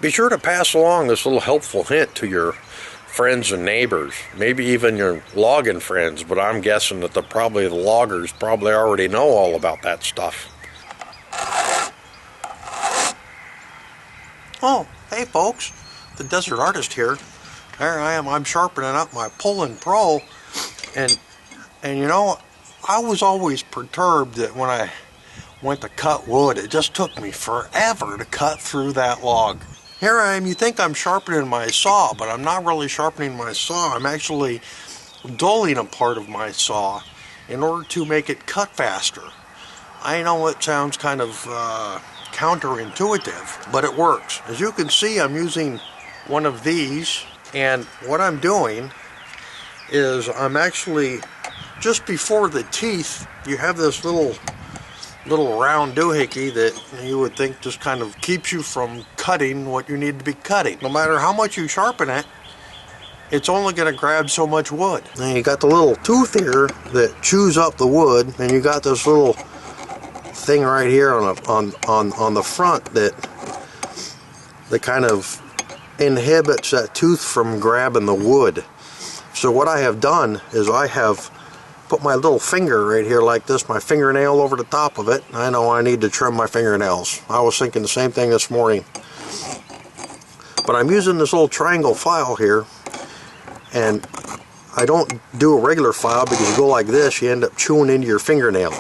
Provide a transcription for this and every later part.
Be sure to pass along this little helpful hint to your friends and neighbors, maybe even your logging friends, but I'm guessing that the loggers probably already know all about that stuff. Oh, hey folks, the Desert Artist here. There I am, I'm sharpening up my Pulling Pro, and you know, I was always perturbed that when I went to cut wood, it just took me forever to cut through that log. Here I am, you think I'm sharpening my saw, but I'm not really sharpening my saw. I'm actually dulling a part of my saw in order to make it cut faster. I know it sounds kind of counterintuitive, but it works. As you can see, I'm using one of these, and what I'm doing is I'm actually, just before the teeth, you have this little round doohickey that you would think just kind of keeps you from cutting what you need to be cutting. No matter how much you sharpen it, it's only going to grab so much wood. And you got the little tooth here that chews up the wood, and you got this little thing right here on the front that kind of inhibits that tooth from grabbing the wood. So what I have done is I have put my little finger right here like this, my fingernail over the top of it. I know I need to trim my fingernails. I was thinking the same thing this morning. But I'm using this little triangle file here, and I don't do a regular file because you go like this, you end up chewing into your fingernail.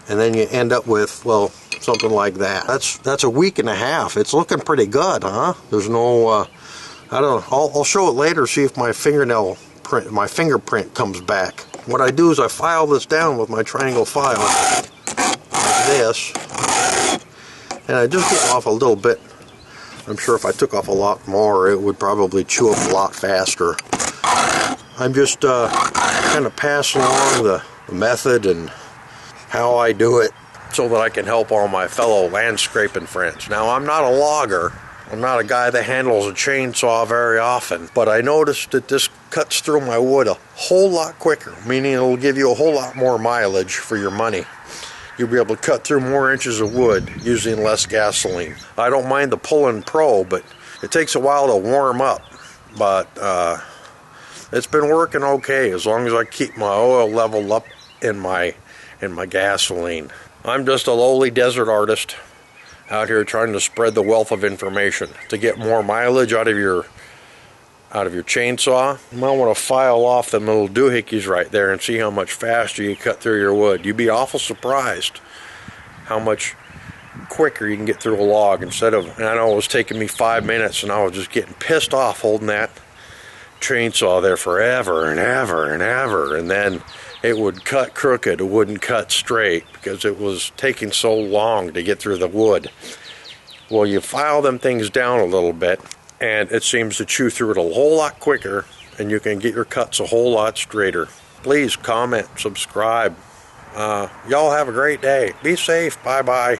And then you end up with, well, something like that. That's a week and a half. It's looking pretty good, huh? There's no, I don't know. I'll show it later, see if my fingerprint comes back. What I do is I file this down with my triangle file, like this, and I just get off a little bit. I'm sure if I took off a lot more, it would probably chew up a lot faster. I'm just kind of passing along the method and how I do it so that I can help all my fellow landscaping friends. Now, I'm not a logger. I'm not a guy that handles a chainsaw very often, but I noticed that this cuts through my wood a whole lot quicker, meaning it'll give you a whole lot more mileage for your money. You'll be able to cut through more inches of wood using less gasoline. I don't mind the Pulling Pro, but it takes a while to warm up, but it's been working okay as long as I keep my oil level up in my gasoline. I'm just a lowly desert artist out here trying to spread the wealth of information. To get more mileage out of your chainsaw, you might want to file off them little doohickeys right there and see how much faster you cut through your wood. You'd be awful surprised how much quicker you can get through a log instead of, and I know it was taking me 5 minutes and I was just getting pissed off holding that chainsaw there forever and ever and ever, and then it would cut crooked, it wouldn't cut straight because it was taking so long to get through the wood. Well, you file them things down a little bit and it seems to chew through it a whole lot quicker, and you can get your cuts a whole lot straighter. Please comment, subscribe. Y'all have a great day. Be safe. Bye-bye.